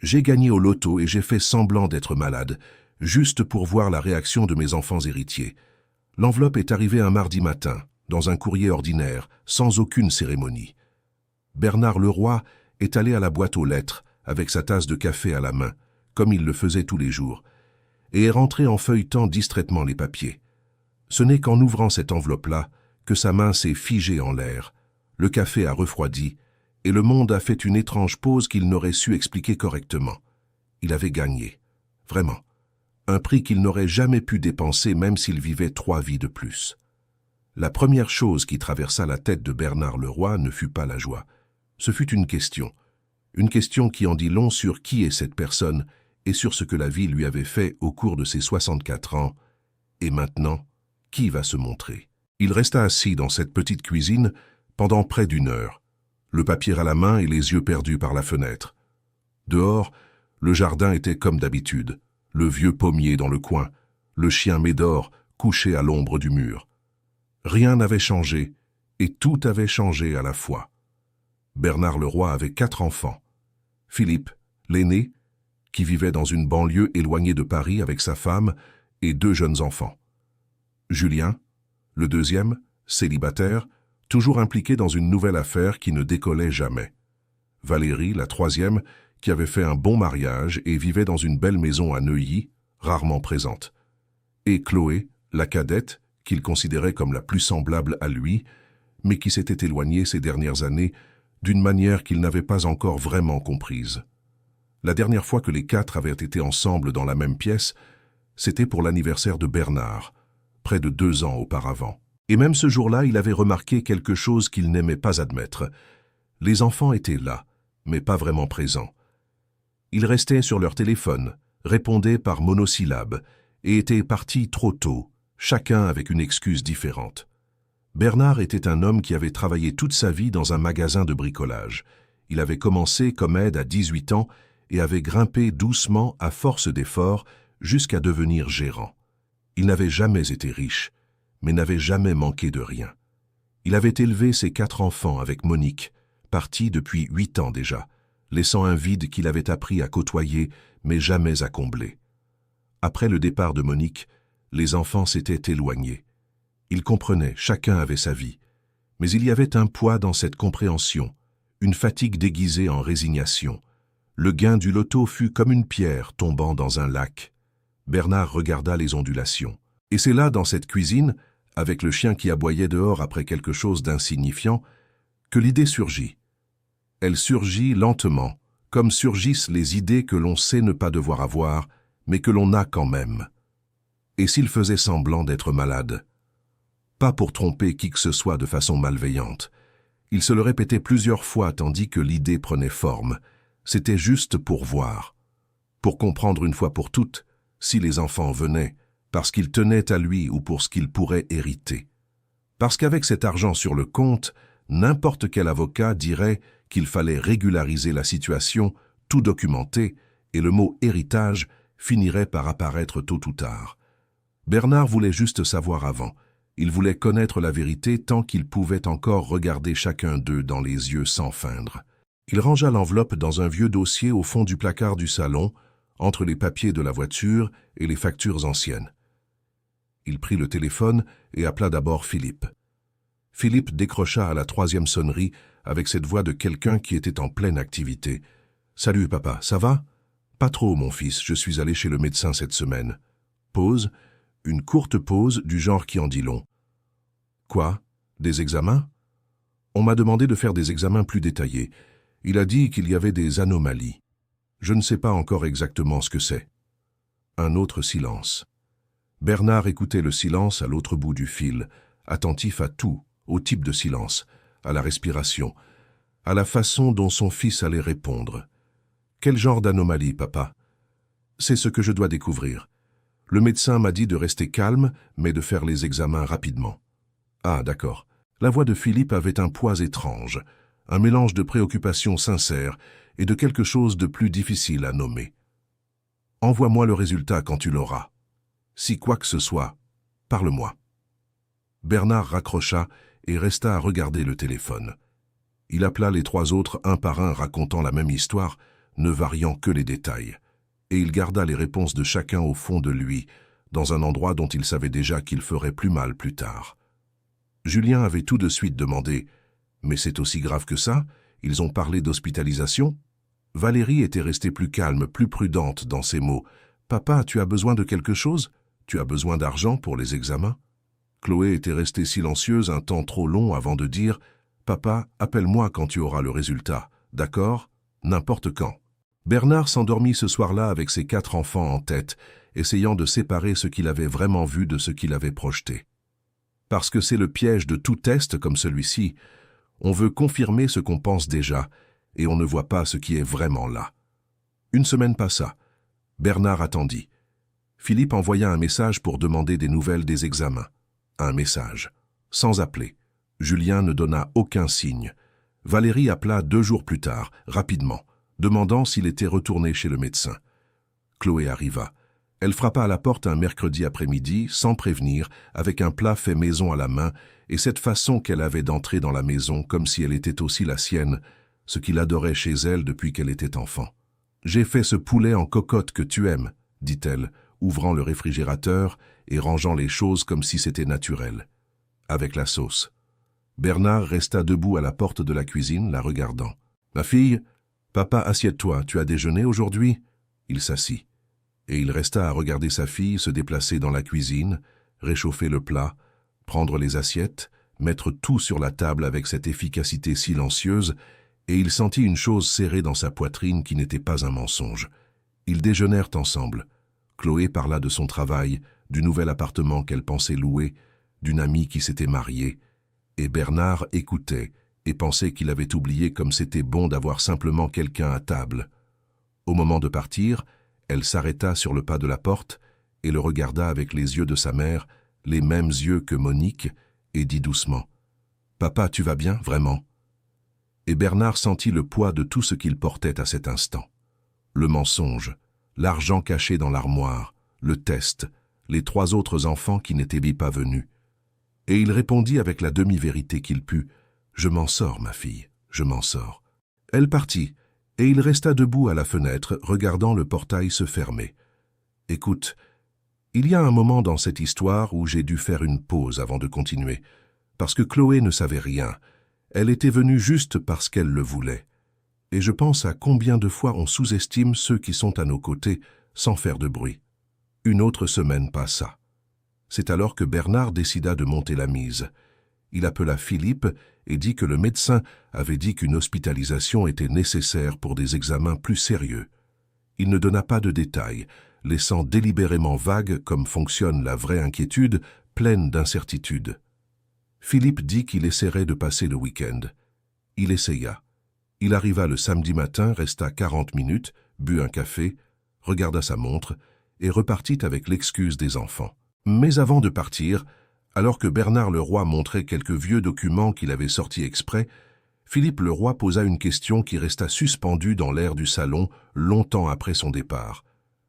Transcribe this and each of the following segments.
J'ai gagné au loto et j'ai fait semblant d'être malade, juste pour voir la réaction de mes enfants héritiers. L'enveloppe est arrivée un mardi matin, dans un courrier ordinaire, sans aucune cérémonie. Bernard Leroy est allé à la boîte aux lettres, avec sa tasse de café à la main, comme il le faisait tous les jours, et est rentré en feuilletant distraitement les papiers. Ce n'est qu'en ouvrant cette enveloppe-là que sa main s'est figée en l'air, le café a refroidi, et le monde a fait une étrange pause qu'il n'aurait su expliquer correctement. Il avait gagné. Vraiment. Un prix qu'il n'aurait jamais pu dépenser même s'il vivait 3 vies de plus. La première chose qui traversa la tête de Bernard Leroy ne fut pas la joie. Ce fut une question qui en dit long sur qui est cette personne et sur ce que la vie lui avait fait au cours de ses 64 ans. Et maintenant, qui va se montrer? Il resta assis dans cette petite cuisine pendant près d'1 heure, le papier à la main et les yeux perdus par la fenêtre. Dehors, le jardin était comme d'habitude, le vieux pommier dans le coin, le chien Médor couché à l'ombre du mur. Rien n'avait changé, et tout avait changé à la fois. Bernard Leroy avait 4 enfants. Philippe, l'aîné, qui vivait dans une banlieue éloignée de Paris avec sa femme et 2 jeunes enfants. Julien, le deuxième, célibataire, toujours impliqué dans une nouvelle affaire qui ne décollait jamais. Valérie, la troisième, qui avait fait un bon mariage et vivait dans une belle maison à Neuilly, rarement présente. Et Chloé, la cadette, qu'il considérait comme la plus semblable à lui, mais qui s'était éloignée ces dernières années d'une manière qu'il n'avait pas encore vraiment comprise. La dernière fois que les 4 avaient été ensemble dans la même pièce, c'était pour l'anniversaire de Bernard, près de 2 ans auparavant. Et même ce jour-là, il avait remarqué quelque chose qu'il n'aimait pas admettre. Les enfants étaient là, mais pas vraiment présents. Ils restaient sur leur téléphone, répondaient par monosyllabes, et étaient partis trop tôt, chacun avec une excuse différente. Bernard était un homme qui avait travaillé toute sa vie dans un magasin de bricolage. Il avait commencé comme aide à 18 ans et avait grimpé doucement à force d'efforts jusqu'à devenir gérant. Il n'avait jamais été riche, mais n'avait jamais manqué de rien. Il avait élevé ses 4 enfants avec Monique, partie depuis 8 ans déjà, laissant un vide qu'il avait appris à côtoyer, mais jamais à combler. Après le départ de Monique, les enfants s'étaient éloignés. Ils comprenaient, chacun avait sa vie. Mais il y avait un poids dans cette compréhension, une fatigue déguisée en résignation. Le gain du loto fut comme une pierre tombant dans un lac. Bernard regarda les ondulations. Et c'est là, dans cette cuisine, avec le chien qui aboyait dehors après quelque chose d'insignifiant, que l'idée surgit. Elle surgit lentement, comme surgissent les idées que l'on sait ne pas devoir avoir, mais que l'on a quand même. Et s'il faisait semblant d'être malade? Pas pour tromper qui que ce soit de façon malveillante. Il se le répétait plusieurs fois tandis que l'idée prenait forme. C'était juste pour voir. Pour comprendre une fois pour toutes si les enfants venaient, parce qu'ils tenaient à lui ou pour ce qu'ils pourraient hériter. Parce qu'avec cet argent sur le compte, n'importe quel avocat dirait qu'il fallait régulariser la situation, tout documenter, et le mot « héritage » finirait par apparaître tôt ou tard. Bernard voulait juste savoir avant. Il voulait connaître la vérité tant qu'il pouvait encore regarder chacun d'eux dans les yeux sans feindre. Il rangea l'enveloppe dans un vieux dossier au fond du placard du salon, entre les papiers de la voiture et les factures anciennes. Il prit le téléphone et appela d'abord Philippe. Philippe décrocha à la 3e sonnerie avec cette voix de quelqu'un qui était en pleine activité. « Salut papa, ça va ?»« Pas trop mon fils, je suis allé chez le médecin cette semaine. » Pause, une courte pause du genre qui en dit long. « Quoi? Des examens ?» On m'a demandé de faire des examens plus détaillés. Il a dit qu'il y avait des anomalies. Je ne sais pas encore exactement ce que c'est. Un autre silence. Bernard écoutait le silence à l'autre bout du fil, attentif à tout, au type de silence, à la respiration, à la façon dont son fils allait répondre. Quel genre d'anomalie, papa? C'est ce que je dois découvrir. Le médecin m'a dit de rester calme, mais de faire les examens rapidement. Ah, d'accord. La voix de Philippe avait un poids étrange, un mélange de préoccupation sincère et de quelque chose de plus difficile à nommer. Envoie-moi le résultat quand tu l'auras. Si quoi que ce soit, parle-moi. Bernard raccrocha et resta à regarder le téléphone. Il appela les 3 autres un par un racontant la même histoire, ne variant que les détails. Et il garda les réponses de chacun au fond de lui, dans un endroit dont il savait déjà qu'il ferait plus mal plus tard. Julien avait tout de suite demandé « Mais c'est aussi grave que ça? Ils ont parlé d'hospitalisation ?» Valérie était restée plus calme, plus prudente dans ses mots. « Papa, tu as besoin de quelque chose? Tu as besoin d'argent pour les examens ?» Chloé était restée silencieuse un temps trop long avant de dire « Papa, appelle-moi quand tu auras le résultat, d'accord? N'importe quand. » Bernard s'endormit ce soir-là avec ses 4 enfants en tête, essayant de séparer ce qu'il avait vraiment vu de ce qu'il avait projeté. Parce que c'est le piège de tout test comme celui-ci, on veut confirmer ce qu'on pense déjà, et on ne voit pas ce qui est vraiment là. Une semaine passa. Bernard attendit. Philippe envoya un message pour demander des nouvelles des examens. Un message. Sans appeler. Julien ne donna aucun signe. Valérie appela 2 jours plus tard, rapidement, demandant s'il était retourné chez le médecin. Chloé arriva. Elle frappa à la porte un mercredi après-midi, sans prévenir, avec un plat fait maison à la main, et cette façon qu'elle avait d'entrer dans la maison comme si elle était aussi la sienne, ce qu'il adorait chez elle depuis qu'elle était enfant. « J'ai fait ce poulet en cocotte que tu aimes, » dit-elle, ouvrant le réfrigérateur et rangeant les choses comme si c'était naturel. Avec la sauce. Bernard resta debout à la porte de la cuisine, la regardant. « Ma fille, papa, assieds-toi, tu as déjeuné aujourd'hui ?» Il s'assit. Et il resta à regarder sa fille se déplacer dans la cuisine, réchauffer le plat, prendre les assiettes, mettre tout sur la table avec cette efficacité silencieuse, et il sentit une chose serrée dans sa poitrine qui n'était pas un mensonge. Ils déjeunèrent ensemble. Chloé parla de son travail, du nouvel appartement qu'elle pensait louer, d'une amie qui s'était mariée, et Bernard écoutait et pensait qu'il avait oublié comme c'était bon d'avoir simplement quelqu'un à table. Au moment de partir, elle s'arrêta sur le pas de la porte et le regarda avec les yeux de sa mère, les mêmes yeux que Monique, et dit doucement « Papa, tu vas bien, vraiment ?» Et Bernard sentit le poids de tout ce qu'il portait à cet instant. Le mensonge, l'argent caché dans l'armoire, le test, les 3 autres enfants qui n'étaient pas venus. Et il répondit avec la demi-vérité qu'il put « Je m'en sors, ma fille, je m'en sors. » Elle partit, et il resta debout à la fenêtre, regardant le portail se fermer. « Écoute, il y a un moment dans cette histoire où j'ai dû faire une pause avant de continuer, parce que Chloé ne savait rien. Elle était venue juste parce qu'elle le voulait. Et je pense à combien de fois on sous-estime ceux qui sont à nos côtés sans faire de bruit. » Une autre semaine passa. C'est alors que Bernard décida de monter la mise. Il appela Philippe et dit que le médecin avait dit qu'une hospitalisation était nécessaire pour des examens plus sérieux. Il ne donna pas de détails, laissant délibérément vague comme fonctionne la vraie inquiétude, pleine d'incertitude. Philippe dit qu'il essaierait de passer le week-end. Il essaya. Il arriva le samedi matin, resta 40 minutes, but un café, regarda sa montre et repartit avec l'excuse des enfants. Mais avant de partir, alors que Bernard Leroy montrait quelques vieux documents qu'il avait sortis exprès, Philippe Leroy posa une question qui resta suspendue dans l'air du salon longtemps après son départ.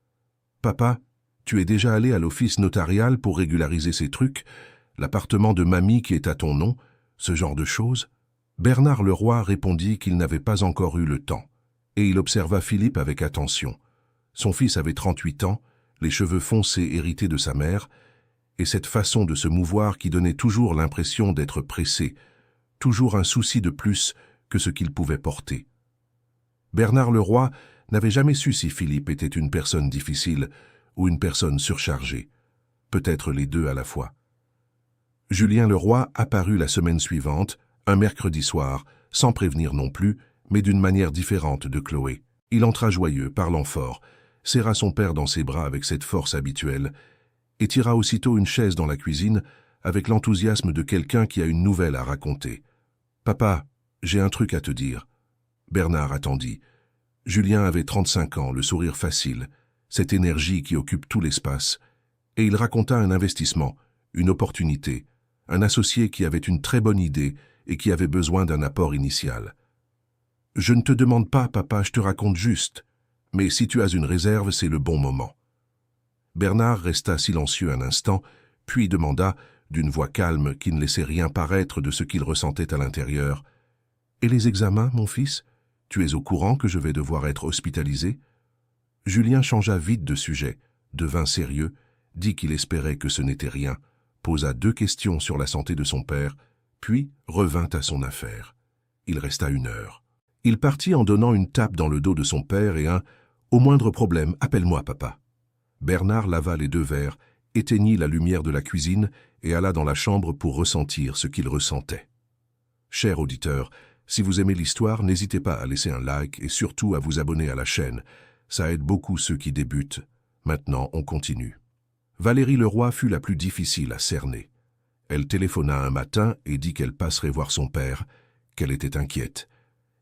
« Papa, tu es déjà allé à l'office notarial pour régulariser ces trucs, l'appartement de mamie qui est à ton nom, ce genre de choses ?» Bernard Leroy répondit qu'il n'avait pas encore eu le temps, et il observa Philippe avec attention. Son fils avait 38 ans, les cheveux foncés hérités de sa mère, et cette façon de se mouvoir qui donnait toujours l'impression d'être pressé, toujours un souci de plus que ce qu'il pouvait porter. Bernard Leroy n'avait jamais su si Philippe était une personne difficile ou une personne surchargée, peut-être les deux à la fois. Julien Leroy apparut la semaine suivante, un mercredi soir, sans prévenir non plus, mais d'une manière différente de Chloé. Il entra joyeux, parlant fort, serra son père dans ses bras avec cette force habituelle, et tira aussitôt une chaise dans la cuisine avec l'enthousiasme de quelqu'un qui a une nouvelle à raconter. « Papa, j'ai un truc à te dire. » Bernard attendit. Julien avait 35 ans, le sourire facile, cette énergie qui occupe tout l'espace, et il raconta un investissement, une opportunité, un associé qui avait une très bonne idée et qui avait besoin d'un apport initial. « Je ne te demande pas, papa, je te raconte juste, mais si tu as une réserve, c'est le bon moment. » Bernard resta silencieux un instant, puis demanda, d'une voix calme qui ne laissait rien paraître de ce qu'il ressentait à l'intérieur, « Et les examens, mon fils? Tu es au courant que je vais devoir être hospitalisé ?» Julien changea vite de sujet, devint sérieux, dit qu'il espérait que ce n'était rien, posa 2 questions sur la santé de son père, puis revint à son affaire. Il resta 1 heure. Il partit en donnant une tape dans le dos de son père et un « Au moindre problème, appelle-moi, papa ». Bernard lava les 2 verres, éteignit la lumière de la cuisine et alla dans la chambre pour ressentir ce qu'il ressentait. Cher auditeur, si vous aimez l'histoire, n'hésitez pas à laisser un like et surtout à vous abonner à la chaîne. Ça aide beaucoup ceux qui débutent. Maintenant, on continue. Valérie Leroy fut la plus difficile à cerner. Elle téléphona un matin et dit qu'elle passerait voir son père, qu'elle était inquiète.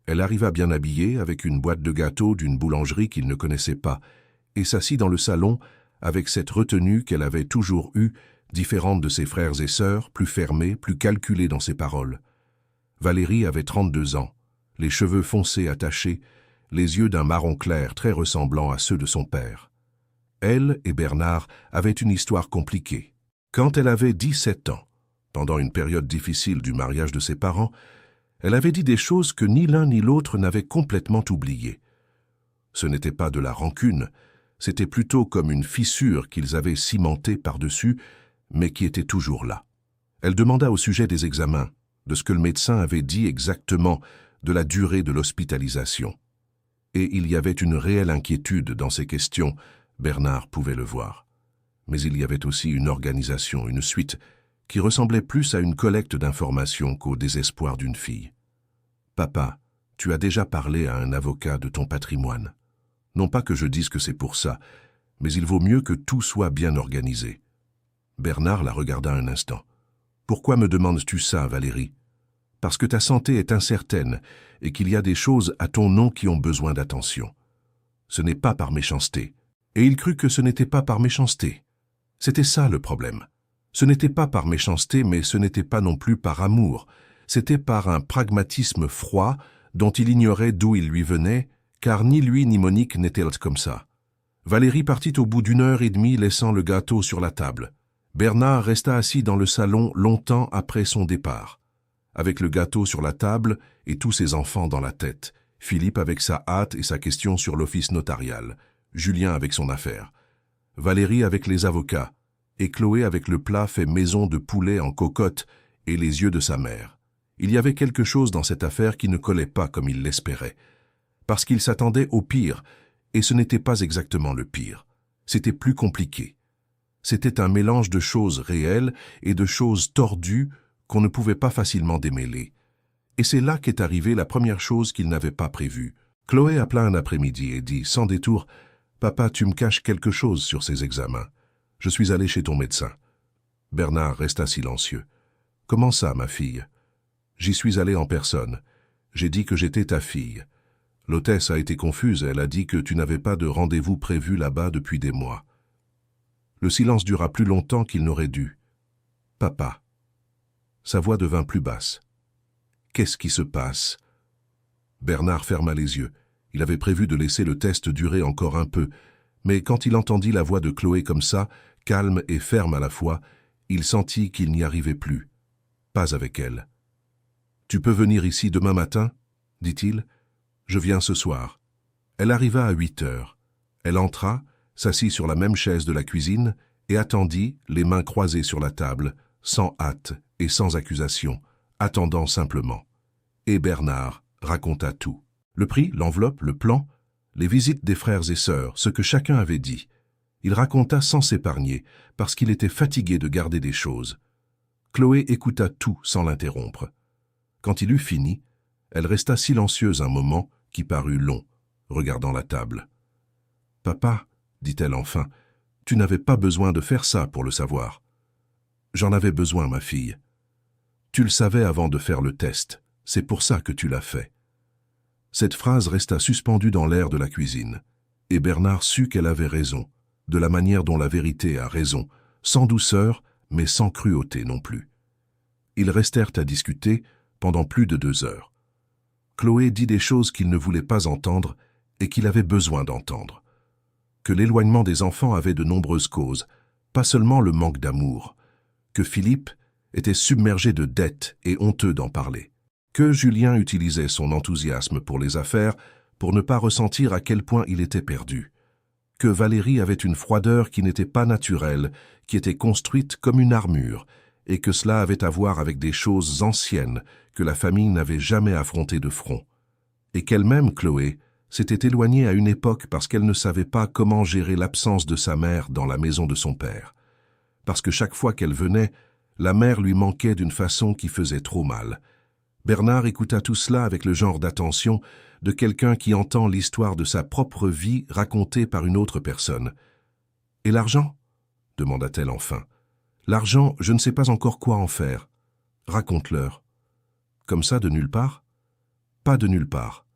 Elle arriva bien habillée avec une boîte de gâteaux d'une boulangerie qu'il ne connaissait pas et s'assit dans le salon avec cette retenue qu'elle avait toujours eue, différente de ses frères et sœurs, plus fermée, plus calculée dans ses paroles. Valérie avait 32 ans, les cheveux foncés attachés, les yeux d'un marron clair très ressemblant à ceux de son père. Elle et Bernard avaient une histoire compliquée. Quand elle avait 17 ans, pendant une période difficile du mariage de ses parents, elle avait dit des choses que ni l'un ni l'autre n'avaient complètement oubliées. Ce n'était pas de la rancune, c'était plutôt comme une fissure qu'ils avaient cimentée par-dessus, mais qui était toujours là. Elle demanda au sujet des examens, de ce que le médecin avait dit exactement, de la durée de l'hospitalisation. Et il y avait une réelle inquiétude dans ces questions, Bernard pouvait le voir. Mais il y avait aussi une organisation, une suite, qui ressemblait plus à une collecte d'informations qu'au désespoir d'une fille. « Papa, tu as déjà parlé à un avocat de ton patrimoine. Non pas que je dise que c'est pour ça, mais il vaut mieux que tout soit bien organisé. » Bernard la regarda un instant. « Pourquoi me demandes-tu ça, Valérie ? Parce que ta santé est incertaine et qu'il y a des choses à ton nom qui ont besoin d'attention. Ce n'est pas par méchanceté. » Et il crut que ce n'était pas par méchanceté. C'était ça le problème. Ce n'était pas par méchanceté, mais ce n'était pas non plus par amour. C'était par un pragmatisme froid dont il ignorait d'où il lui venait, car ni lui ni Monique n'étaient comme ça. Valérie partit au bout d'1 heure et demie, laissant le gâteau sur la table. Bernard resta assis dans le salon longtemps après son départ, avec le gâteau sur la table et tous ses enfants dans la tête, Philippe avec sa hâte et sa question sur l'office notarial, Julien avec son affaire, Valérie avec les avocats, et Chloé avec le plat fait maison de poulet en cocotte et les yeux de sa mère. Il y avait quelque chose dans cette affaire qui ne collait pas comme il l'espérait, parce qu'il s'attendait au pire, et ce n'était pas exactement le pire. C'était plus compliqué. C'était un mélange de choses réelles et de choses tordues qu'on ne pouvait pas facilement démêler. Et c'est là qu'est arrivée la première chose qu'il n'avait pas prévue. Chloé appela un après-midi et dit, sans détour, « Papa, tu me caches quelque chose sur ces examens. Je suis allé chez ton médecin. » Bernard resta silencieux. « Comment ça, ma fille ? » ?»« J'y suis allé en personne. J'ai dit que j'étais ta fille. L'hôtesse a été confuse, elle a dit que tu n'avais pas de rendez-vous prévu là-bas depuis des mois. » Le silence dura plus longtemps qu'il n'aurait dû. « Papa. » Sa voix devint plus basse. « Qu'est-ce qui se passe ?» Bernard ferma les yeux. Il avait prévu de laisser le test durer encore un peu, mais quand il entendit la voix de Chloé comme ça, calme et ferme à la fois, il sentit qu'il n'y arrivait plus. Pas avec elle. « Tu peux venir ici demain matin ?» dit-il. « Je viens ce soir. » Elle arriva à 8 heures. Elle entra, s'assit sur la même chaise de la cuisine et attendit, les mains croisées sur la table, sans hâte et sans accusation, attendant simplement. Et Bernard raconta tout. Le prix, l'enveloppe, le plan, les visites des frères et sœurs, ce que chacun avait dit. Il raconta sans s'épargner, parce qu'il était fatigué de garder des choses. Chloé écouta tout sans l'interrompre. Quand il eut fini, elle resta silencieuse un moment qui parut long, regardant la table. « Papa, dit-elle enfin, tu n'avais pas besoin de faire ça pour le savoir. »« J'en avais besoin, ma fille. Tu le savais avant de faire le test, c'est pour ça que tu l'as fait. » Cette phrase resta suspendue dans l'air de la cuisine, et Bernard sut qu'elle avait raison, de la manière dont la vérité a raison, sans douceur, mais sans cruauté non plus. Ils restèrent à discuter pendant plus de 2 heures. Chloé dit des choses qu'il ne voulait pas entendre et qu'il avait besoin d'entendre. Que l'éloignement des enfants avait de nombreuses causes, pas seulement le manque d'amour, que Philippe était submergé de dettes et honteux d'en parler. Que Julien utilisait son enthousiasme pour les affaires pour ne pas ressentir à quel point il était perdu. Que Valérie avait une froideur qui n'était pas naturelle, qui était construite comme une armure, et que cela avait à voir avec des choses anciennes que la famille n'avait jamais affrontées de front. Et qu'elle-même, Chloé, s'était éloignée à une époque parce qu'elle ne savait pas comment gérer l'absence de sa mère dans la maison de son père. Parce que chaque fois qu'elle venait, la mère lui manquait d'une façon qui faisait trop mal. Bernard écouta tout cela avec le genre d'attention de quelqu'un qui entend l'histoire de sa propre vie racontée par une autre personne. « Et l'argent » demanda-t-elle enfin. « L'argent, je ne sais pas encore quoi en faire. Raconte-leur. » Comme ça, de nulle part ? Pas de nulle part.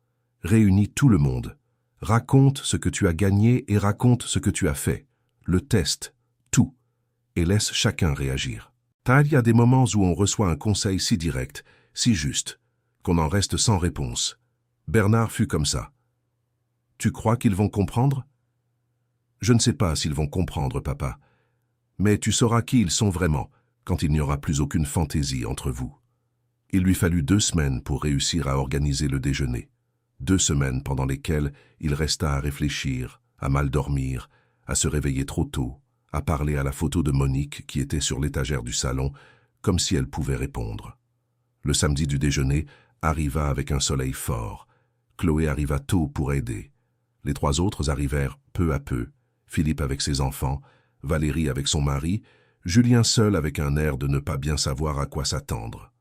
Réunis tout le monde. Raconte ce que tu as gagné et raconte ce que tu as fait. Le test, tout. Et laisse chacun réagir. Il y a des moments où on reçoit un conseil si direct, si juste, qu'on en reste sans réponse. Bernard fut comme ça. Tu crois qu'ils vont comprendre ? Je ne sais pas s'ils vont comprendre, papa. Mais tu sauras qui ils sont vraiment quand il n'y aura plus aucune fantaisie entre vous. Il lui fallut 2 semaines pour réussir à organiser le déjeuner. 2 semaines pendant lesquelles il resta à réfléchir, à mal dormir, à se réveiller trop tôt, à parler à la photo de Monique qui était sur l'étagère du salon, comme si elle pouvait répondre. Le samedi du déjeuner arriva avec un soleil fort. Chloé arriva tôt pour aider. Les 3 autres arrivèrent peu à peu, Philippe avec ses enfants, Valérie avec son mari, Julien seul avec un air de ne pas bien savoir à quoi s'attendre.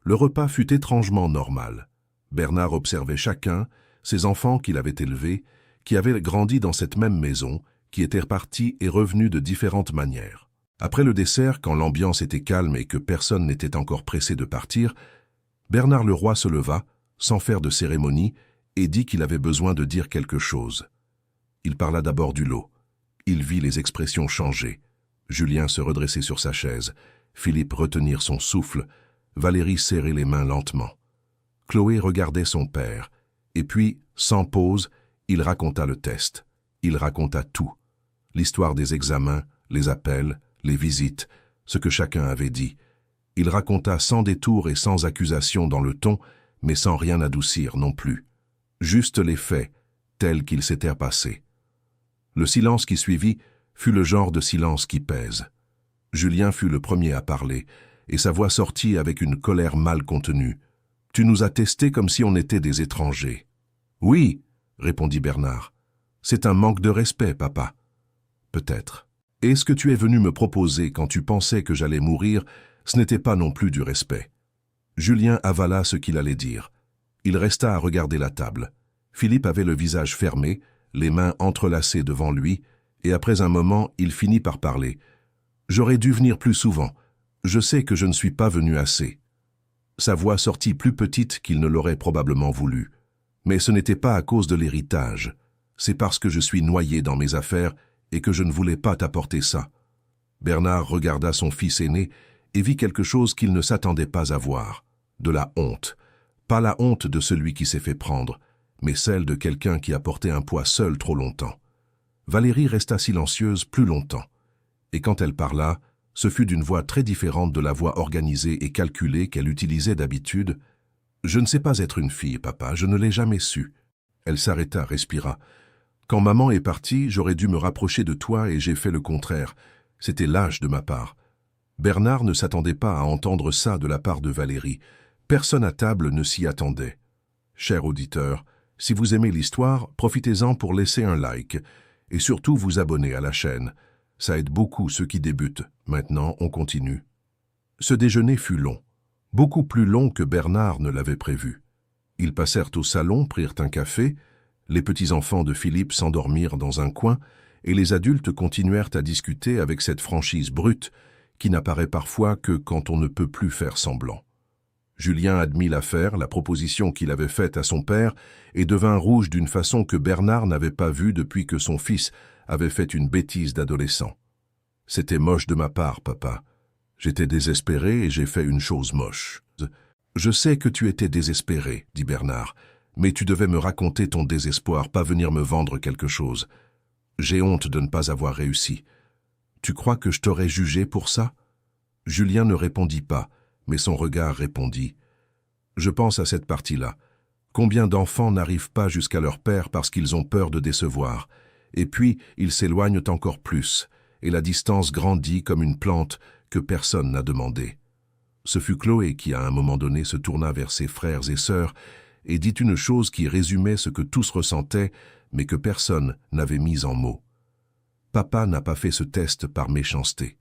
Le repas fut étrangement normal. Bernard observait chacun, ses enfants qu'il avait élevés, qui avaient grandi dans cette même maison, qui étaient partis et revenus de différentes manières. Après le dessert, quand l'ambiance était calme et que personne n'était encore pressé de partir, Bernard Leroy se leva, sans faire de cérémonie, et dit qu'il avait besoin de dire quelque chose. Il parla d'abord du lot. Il vit les expressions changer. Julien se redresser sur sa chaise, Philippe retenir son souffle, Valérie serrer les mains lentement. Chloé regardait son père, et puis, sans pause, il raconta le test. Il raconta tout. L'histoire des examens, les appels, les visites, ce que chacun avait dit. Il raconta sans détour et sans accusation dans le ton, mais sans rien adoucir non plus. Juste les faits, tels qu'ils s'étaient passés. Le silence qui suivit fut le genre de silence qui pèse. Julien fut le premier à parler, et sa voix sortit avec une colère mal contenue. « Tu nous as testés comme si on était des étrangers. »« Oui, » répondit Bernard. « C'est un manque de respect, papa. »« Peut-être. Et ce que tu es venu me proposer quand tu pensais que j'allais mourir, ce n'était pas non plus du respect. » Julien avala ce qu'il allait dire. Il resta à regarder la table. Philippe avait le visage fermé, les mains entrelacées devant lui, et après un moment, il finit par parler. « J'aurais dû venir plus souvent. Je sais que je ne suis pas venu assez. » Sa voix sortit plus petite qu'il ne l'aurait probablement voulu. Mais ce n'était pas à cause de l'héritage. C'est parce que je suis noyé dans mes affaires et que je ne voulais pas t'apporter ça. Bernard regarda son fils aîné et vit quelque chose qu'il ne s'attendait pas à voir. De la honte. Pas la honte de celui qui s'est fait prendre, mais celle de quelqu'un qui a porté un poids seul trop longtemps. Valérie resta silencieuse plus longtemps. Et quand elle parla, ce fut d'une voix très différente de la voix organisée et calculée qu'elle utilisait d'habitude. « Je ne sais pas être une fille, papa, je ne l'ai jamais su. » Elle s'arrêta, respira. « Quand maman est partie, j'aurais dû me rapprocher de toi et j'ai fait le contraire. C'était lâche de ma part. » Bernard ne s'attendait pas à entendre ça de la part de Valérie. Personne à table ne s'y attendait. Cher auditeur, si vous aimez l'histoire, profitez-en pour laisser un like et surtout vous abonner à la chaîne. Ça aide beaucoup ceux qui débutent. Maintenant, on continue. Ce déjeuner fut long, beaucoup plus long que Bernard ne l'avait prévu. Ils passèrent au salon, prirent un café, les petits-enfants de Philippe s'endormirent dans un coin et les adultes continuèrent à discuter avec cette franchise brute qui n'apparaît parfois que quand on ne peut plus faire semblant. Julien admit l'affaire, la proposition qu'il avait faite à son père, et devint rouge d'une façon que Bernard n'avait pas vue depuis que son fils avait fait une bêtise d'adolescent. « C'était moche de ma part, papa. J'étais désespéré et j'ai fait une chose moche. »« Je sais que tu étais désespéré, dit Bernard, mais tu devais me raconter ton désespoir, pas venir me vendre quelque chose. J'ai honte de ne pas avoir réussi. Tu crois que je t'aurais jugé pour ça ?» Julien ne répondit pas, mais son regard répondit. « Je pense à cette partie-là. Combien d'enfants n'arrivent pas jusqu'à leur père parce qu'ils ont peur de décevoir? Et puis, ils s'éloignent encore plus, et la distance grandit comme une plante que personne n'a demandée. Ce fut Chloé qui, à un moment donné, se tourna vers ses frères et sœurs et dit une chose qui résumait ce que tous ressentaient, mais que personne n'avait mis en mots. Papa n'a pas fait ce test par méchanceté.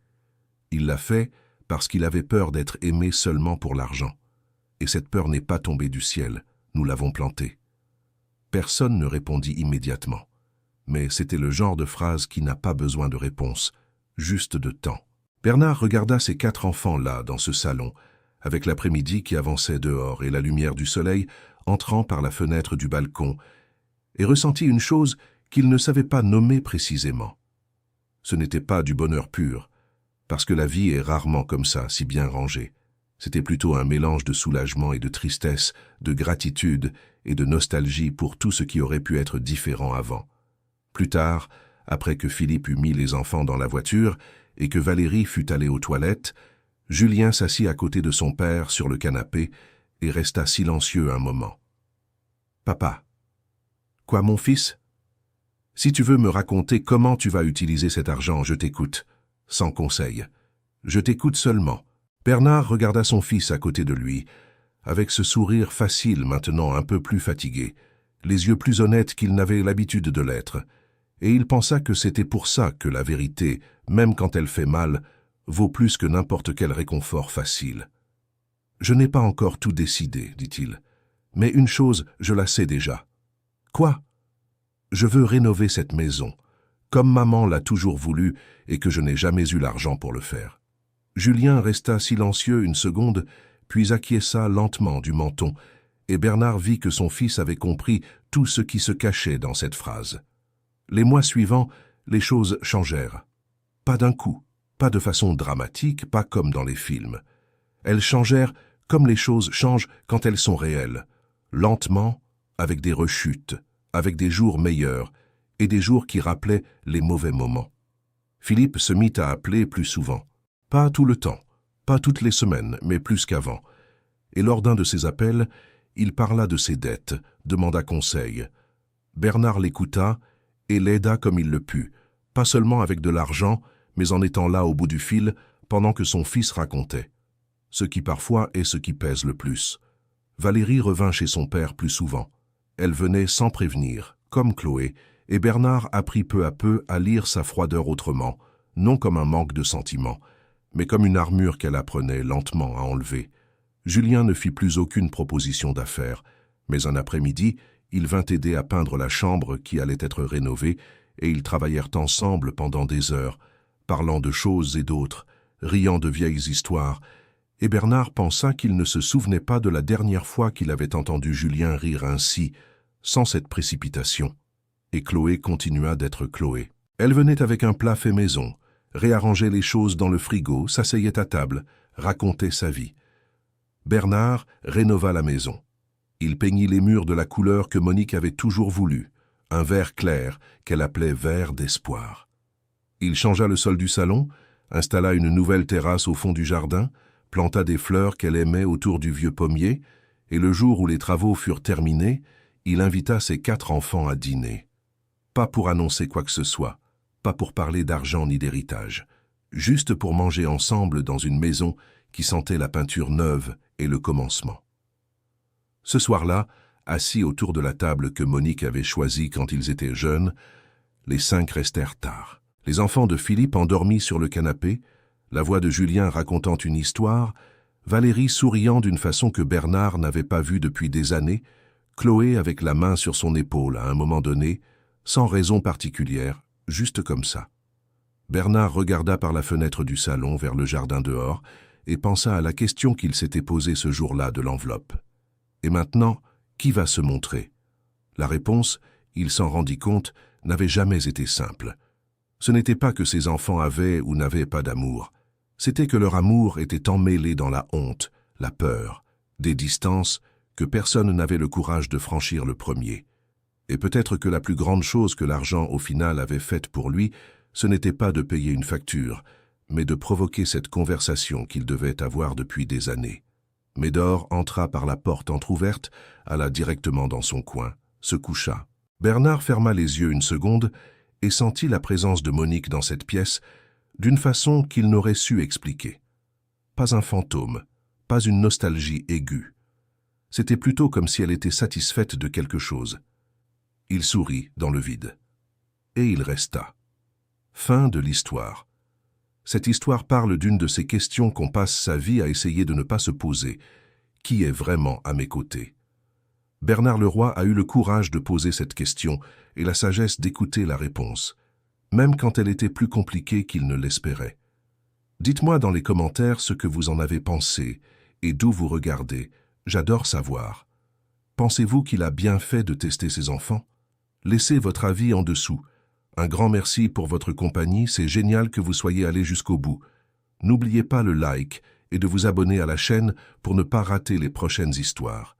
Il l'a fait parce qu'il avait peur d'être aimé seulement pour l'argent. Et cette peur n'est pas tombée du ciel, nous l'avons plantée. Personne ne répondit immédiatement. Mais c'était le genre de phrase qui n'a pas besoin de réponse, juste de temps. Bernard regarda ses 4 enfants là, dans ce salon, avec l'après-midi qui avançait dehors et la lumière du soleil entrant par la fenêtre du balcon, et ressentit une chose qu'il ne savait pas nommer précisément. Ce n'était pas du bonheur pur, parce que la vie est rarement comme ça, si bien rangée. C'était plutôt un mélange de soulagement et de tristesse, de gratitude et de nostalgie pour tout ce qui aurait pu être différent avant. Plus tard, après que Philippe eut mis les enfants dans la voiture et que Valérie fut allée aux toilettes, Julien s'assit à côté de son père sur le canapé et resta silencieux un moment. « Papa. »« Quoi, mon fils ? Si tu veux me raconter comment tu vas utiliser cet argent, je t'écoute, sans conseil. Je t'écoute seulement. » Bernard regarda son fils à côté de lui, avec ce sourire facile maintenant un peu plus fatigué, les yeux plus honnêtes qu'il n'avait l'habitude de l'être, et il pensa que c'était pour ça que la vérité, même quand elle fait mal, vaut plus que n'importe quel réconfort facile. « Je n'ai pas encore tout décidé, dit-il, mais une chose, je la sais déjà. »« Quoi ? » ?»« Je veux rénover cette maison, comme maman l'a toujours voulu et que je n'ai jamais eu l'argent pour le faire. » Julien resta silencieux une seconde, puis acquiesça lentement du menton, et Bernard vit que son fils avait compris tout ce qui se cachait dans cette phrase. Les mois suivants, les choses changèrent. Pas d'un coup, pas de façon dramatique, pas comme dans les films. Elles changèrent comme les choses changent quand elles sont réelles, lentement, avec des rechutes, avec des jours meilleurs, et des jours qui rappelaient les mauvais moments. Philippe se mit à appeler plus souvent. Pas tout le temps, pas toutes les semaines, mais plus qu'avant. Et lors d'un de ces appels, il parla de ses dettes, demanda conseil. Bernard l'écouta et l'aida comme il le put, pas seulement avec de l'argent, mais en étant là au bout du fil pendant que son fils racontait. Ce qui parfois est ce qui pèse le plus. Valérie revint chez son père plus souvent. Elle venait sans prévenir, comme Chloé, et Bernard apprit peu à peu à lire sa froideur autrement, non comme un manque de sentiment, mais comme une armure qu'elle apprenait lentement à enlever. Julien ne fit plus aucune proposition d'affaires, mais un après-midi, il vint aider à peindre la chambre qui allait être rénovée, et ils travaillèrent ensemble pendant des heures, parlant de choses et d'autres, riant de vieilles histoires, et Bernard pensa qu'il ne se souvenait pas de la dernière fois qu'il avait entendu Julien rire ainsi, sans cette précipitation. Et Chloé continua d'être Chloé. Elle venait avec un plat fait maison, réarrangeait les choses dans le frigo, s'asseyait à table, racontait sa vie. Bernard rénova la maison. Il peignit les murs de la couleur que Monique avait toujours voulu, un vert clair qu'elle appelait vert d'espoir. Il changea le sol du salon, installa une nouvelle terrasse au fond du jardin, planta des fleurs qu'elle aimait autour du vieux pommier, et le jour où les travaux furent terminés, il invita ses 4 enfants à dîner. Pas pour annoncer quoi que ce soit, pas pour parler d'argent ni d'héritage, juste pour manger ensemble dans une maison qui sentait la peinture neuve et le commencement. Ce soir-là, assis autour de la table que Monique avait choisie quand ils étaient jeunes, les 5 restèrent tard. Les enfants de Philippe endormis sur le canapé, la voix de Julien racontant une histoire, Valérie souriant d'une façon que Bernard n'avait pas vue depuis des années, Chloé avec la main sur son épaule à un moment donné, sans raison particulière, juste comme ça. Bernard regarda par la fenêtre du salon vers le jardin dehors et pensa à la question qu'il s'était posée ce jour-là de l'enveloppe. Et maintenant, qui va se montrer? La réponse, il s'en rendit compte, n'avait jamais été simple. Ce n'était pas que ses enfants avaient ou n'avaient pas d'amour. C'était que leur amour était emmêlé dans la honte, la peur, des distances que personne n'avait le courage de franchir le premier. Et peut-être que la plus grande chose que l'argent au final avait faite pour lui, ce n'était pas de payer une facture, mais de provoquer cette conversation qu'il devait avoir depuis des années. Médor entra par la porte entr'ouverte, alla directement dans son coin, se coucha. Bernard ferma les yeux une seconde et sentit la présence de Monique dans cette pièce d'une façon qu'il n'aurait su expliquer. Pas un fantôme, pas une nostalgie aiguë. C'était plutôt comme si elle était satisfaite de quelque chose. Il sourit dans le vide. Et il resta. Fin de l'histoire. Cette histoire parle d'une de ces questions qu'on passe sa vie à essayer de ne pas se poser. Qui est vraiment à mes côtés? Bernard Leroy a eu le courage de poser cette question et la sagesse d'écouter la réponse, même quand elle était plus compliquée qu'il ne l'espérait. Dites-moi dans les commentaires ce que vous en avez pensé et d'où vous regardez. J'adore savoir. Pensez-vous qu'il a bien fait de tester ses enfants? Laissez votre avis en dessous. Un grand merci pour votre compagnie, c'est génial que vous soyez allés jusqu'au bout. N'oubliez pas le like et de vous abonner à la chaîne pour ne pas rater les prochaines histoires.